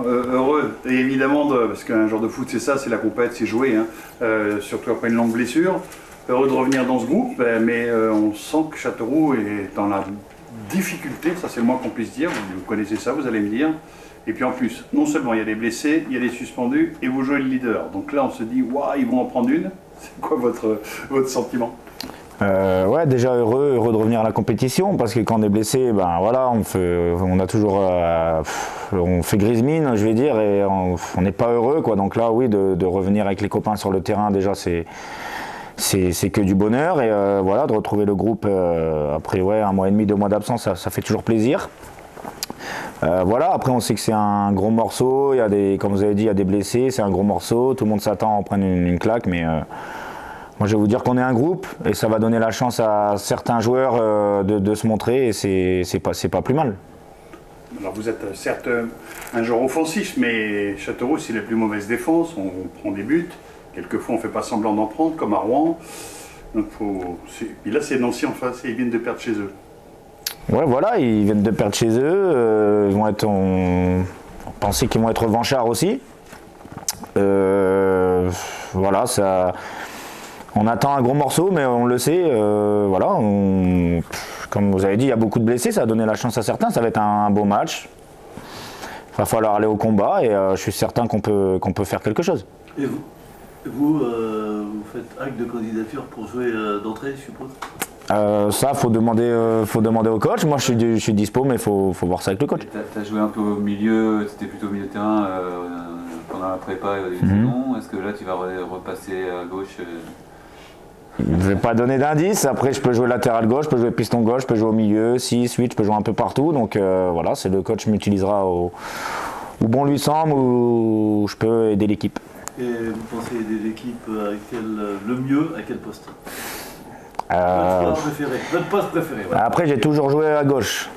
Heureux, et évidemment, parce qu'un genre de foot c'est ça, c'est la compète, c'est jouer, hein, surtout après une longue blessure. Heureux de revenir dans ce groupe, mais on sent que Châteauroux est dans la difficulté, ça c'est le moins qu'on puisse dire, vous connaissez ça, vous allez me dire. Et puis en plus, non seulement il y a des blessés, il y a des suspendus, et vous jouez le leader. Donc là on se dit, waouh, ils vont en prendre une. C'est quoi votre sentiment? Ouais, déjà heureux de revenir à la compétition parce que quand on est blessé, ben voilà, on a toujours, on fait grise mine, je vais dire, et on n'est pas heureux, quoi. Donc là, oui, de revenir avec les copains sur le terrain, déjà c'est que du bonheur, et voilà, de retrouver le groupe après ouais, 1 mois et demi, 2 mois d'absence, ça fait toujours plaisir. Voilà, après on sait que c'est un gros morceau, il y a des, comme vous avez dit, il y a des blessés, c'est un gros morceau, tout le monde s'attend à en prendre une claque, mais moi je vais vous dire qu'on est un groupe et ça va donner la chance à certains joueurs de se montrer, et c'est pas plus mal. Alors vous êtes certes un joueur offensif, mais Châteauroux c'est la plus mauvaise défense, on prend des buts, quelquefois on ne fait pas semblant d'en prendre, comme à Rouen. Donc puis là c'est Nancy en face et ils viennent de perdre chez eux. Ouais, voilà, ils viennent de perdre chez eux, ils vont être, on pensait qu'ils vont être revanchards aussi. Voilà, ça... On attend un gros morceau, mais on le sait, voilà, comme vous avez dit, il y a beaucoup de blessés, ça a donné la chance à certains, ça va être un beau match. Il va falloir aller au combat, et je suis certain qu'on peut faire quelque chose. Et vous faites acte de candidature pour jouer d'entrée, je suppose? Ça, faut demander au coach. Moi, je suis dispo, mais faut voir ça avec le coach. Tu as joué un peu au milieu, tu étais plutôt au milieu de terrain pendant la prépa et des saisons. Est-ce que là, tu vas repasser à gauche Je ne vais pas donner d'indice. Après, je peux jouer latéral gauche, je peux jouer piston gauche, je peux jouer au milieu, 6, 8, je peux jouer un peu partout. Donc voilà, c'est le coach m'utilisera où bon lui semble, où je peux aider l'équipe. Et vous pensez aider l'équipe le mieux à quel poste? Votre poste préféré. Voilà. Après, j'ai toujours joué à gauche.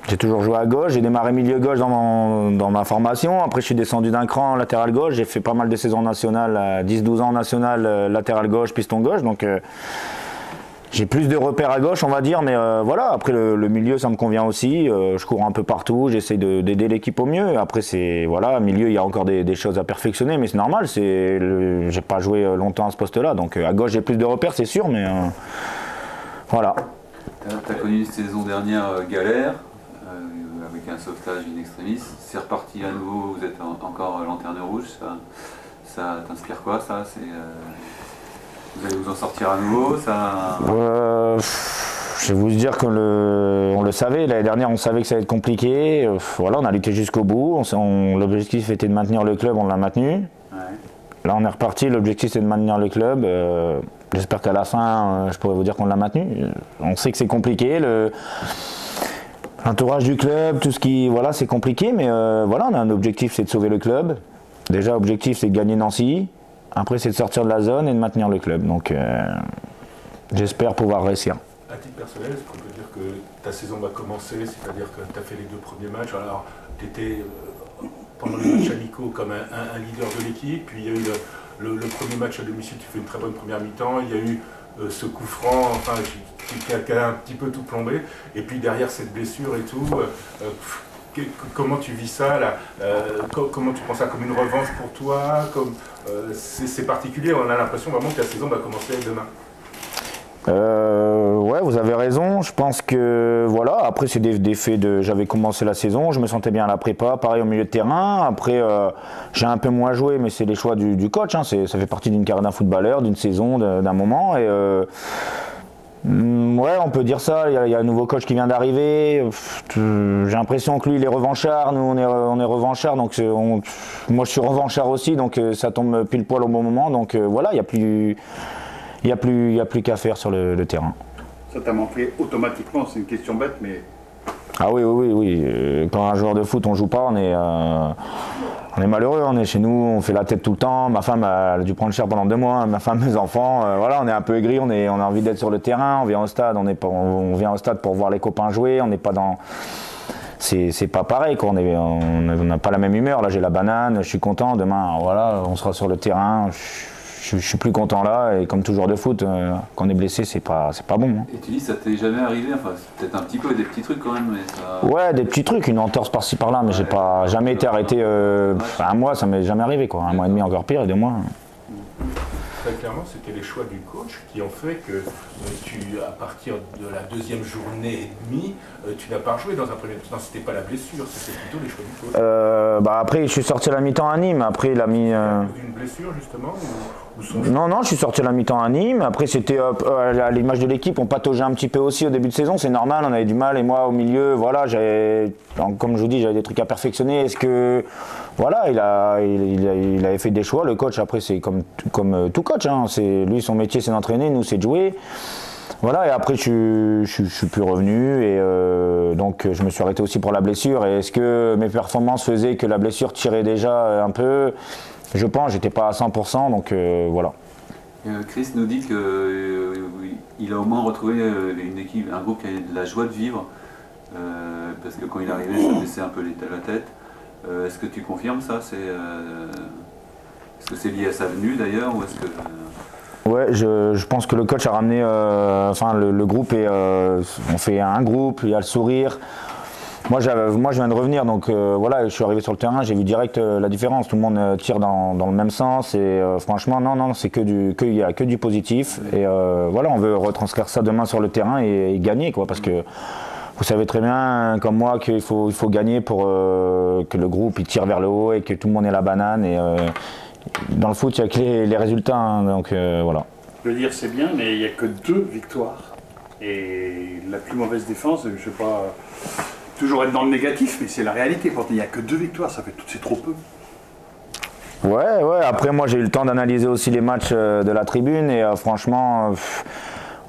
J'ai démarré milieu gauche dans ma formation. Après, je suis descendu d'un cran latéral gauche. J'ai fait pas mal de saisons nationales, 10-12 ans national, latéral gauche, piston gauche. Donc, j'ai plus de repères à gauche, on va dire. Mais voilà, après, le milieu, ça me convient aussi. Je cours un peu partout. J'essaie d'aider l'équipe au mieux. Après, voilà, milieu, il y a encore des choses à perfectionner. Mais c'est normal. J'ai pas joué longtemps à ce poste-là. Donc, à gauche, j'ai plus de repères, c'est sûr. Mais voilà. Tu as connu une saison dernière galère, avec un sauvetage in extremis. C'est reparti à nouveau, vous êtes encore lanterne rouge. Ça t'inspire quoi, ça? Vous allez vous en sortir à nouveau, ça... Je vais vous dire qu'on le savait. L'année dernière, on savait que ça allait être compliqué. Voilà, on a lutté jusqu'au bout. L'objectif était de maintenir le club, on l'a maintenu. Ouais. Là, on est reparti. L'objectif, c'est de maintenir le club. J'espère qu'à la fin, je pourrai vous dire qu'on l'a maintenu. On sait que c'est compliqué. L'entourage du club, tout ce qui... Voilà, c'est compliqué, mais voilà, on a un objectif, c'est de sauver le club. Déjà, l'objectif, c'est de gagner Nancy. Après, c'est de sortir de la zone et de maintenir le club. Donc, j'espère pouvoir réussir. À titre personnel, est-ce qu'on peut dire que ta saison va commencer, c'est-à-dire que tu as fait les 2 premiers matchs, alors tu étais pendant le match amicaux comme un leader de l'équipe, puis il y a eu le premier match à domicile, tu fais une très bonne première mi-temps, il y a eu ce coup franc, enfin, qui a un petit peu tout plombé, et puis derrière cette blessure et tout, comment tu vis ça là, comment tu prends ça, comme une revanche pour toi, c'est particulier, on a l'impression vraiment que la saison va commencer demain. Ouais, vous avez raison. Je pense que voilà. Après, c'est des faits de. J'avais commencé la saison, je me sentais bien à la prépa, pareil au milieu de terrain. Après, j'ai un peu moins joué, mais c'est les choix du coach. Hein. Ça fait partie d'une carrière d'un footballeur, d'une saison, d'un moment. Et ouais, on peut dire ça. Il y a un nouveau coach qui vient d'arriver. J'ai l'impression que lui, il est revanchard. Nous, on est revanchard. Donc, moi, je suis revanchard aussi. Donc, ça tombe pile poil au bon moment. Donc, voilà, il n'y a plus qu'à faire sur le terrain. Ça t'a manqué automatiquement, c'est une question bête, mais... Ah oui. Quand un joueur de foot, on joue pas, on est malheureux, on est chez nous, on fait la tête tout le temps. Ma femme a dû prendre cher pendant 2 mois, ma femme, mes enfants, voilà, on est un peu aigris, on a envie d'être sur le terrain, on vient au stade, on vient au stade pour voir les copains jouer, on n'est pas dans... C'est pas pareil, quoi. On n'a pas la même humeur. Là, j'ai la banane, je suis content, demain, voilà, on sera sur le terrain. Je je suis plus content là. Et comme tout joueur de foot, quand on est blessé, c'est pas bon. Hein. Et tu dis, ça t'est jamais arrivé, enfin, c'est peut-être un petit peu, des petits trucs quand même, mais ça... Ouais, des petits trucs, une entorse par-ci par-là, mais j'ai pas jamais été arrêté. Un mois, ça m'est jamais arrivé, quoi. Un mois et demi, encore pire, et 2 mois. Très clairement, c'était les choix du coach qui ont fait que à partir de la 2e journée et demie, tu n'as pas joué dans un premier temps. C'était pas la blessure, c'était plutôt les choix du coach. Après, je suis sorti à la mi-temps à Nîmes. Après, il a mis. Une blessure justement ou son choix? Non, je suis sorti à la mi-temps à Nîmes. Après, c'était à l'image de l'équipe, on pataugeait un petit peu aussi au début de saison. C'est normal, on avait du mal. Et moi, au milieu, voilà, comme je vous dis, j'avais des trucs à perfectionner. Est-ce que. Voilà, il avait fait des choix. Le coach, après, c'est comme tout coach. Hein. Lui, son métier, c'est d'entraîner. Nous, c'est de jouer. Voilà, et après, je suis plus revenu. Et donc, je me suis arrêté aussi pour la blessure. Et est-ce que mes performances faisaient que la blessure tirait déjà un peu? Je pense, j'étais pas à 100%. Donc, voilà. Chris nous dit qu'il a au moins retrouvé une équipe, un groupe qui a de la joie de vivre. Parce que quand il est arrivé, ça baissait un peu la tête. Est-ce que tu confirmes ça? Est-ce que c'est lié à sa venue d'ailleurs ou est-ce que... Ouais, je pense que le coach a ramené, le groupe on fait un groupe, il y a le sourire. Moi je viens de revenir, donc voilà, je suis arrivé sur le terrain, j'ai vu direct la différence. Tout le monde tire dans le même sens et franchement, non, c'est il y a que du positif. Et voilà, on veut retranscrire ça demain sur le terrain et gagner, quoi, parce que vous savez très bien, comme moi, qu'il faut gagner pour que le groupe il tire vers le haut et que tout le monde ait la banane. Et dans le foot, il n'y a que les résultats, hein, donc voilà. Le dire c'est bien, mais il n'y a que 2 victoires. Et la plus mauvaise défense, je ne sais pas toujours être dans le négatif, mais c'est la réalité. Quand il n'y a que 2 victoires, c'est trop peu. Ouais, après moi j'ai eu le temps d'analyser aussi les matchs de la tribune et franchement...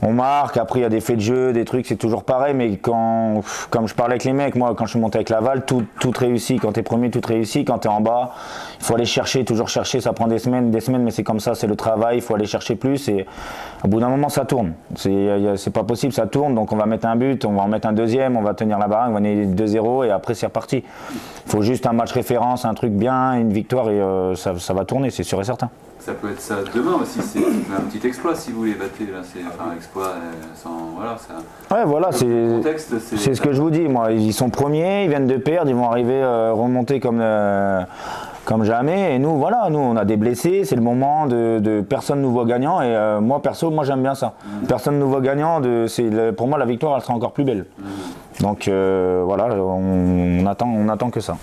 on marque, après il y a des faits de jeu, des trucs, c'est toujours pareil, mais comme je parlais avec les mecs, moi quand je suis monté avec Laval, tout réussit, quand t'es premier, tout réussit, quand t'es en bas, il faut aller chercher, toujours chercher, ça prend des semaines, mais c'est comme ça, c'est le travail, il faut aller chercher plus et au bout d'un moment ça tourne, c'est pas possible, ça tourne, donc on va mettre un but, on va en mettre un deuxième, on va tenir la baraque, on va gagner 2-0 et après c'est reparti. Il faut juste un match référence, un truc bien, une victoire et ça va tourner, c'est sûr et certain. Ça peut être ça demain aussi, c'est un petit exploit si vous les battez, là, c'est un exploit sans... Voilà, ça... Ouais, voilà, c'est ce que je vous dis, moi, ils sont premiers, ils viennent de perdre, ils vont arriver remonter comme jamais, et nous, voilà, nous, on a des blessés, c'est le moment de personne nous voit gagnant, et moi, perso, moi, j'aime bien ça. Personne nous voit gagnant, pour moi, la victoire, elle sera encore plus belle. Donc, voilà, on attend que ça.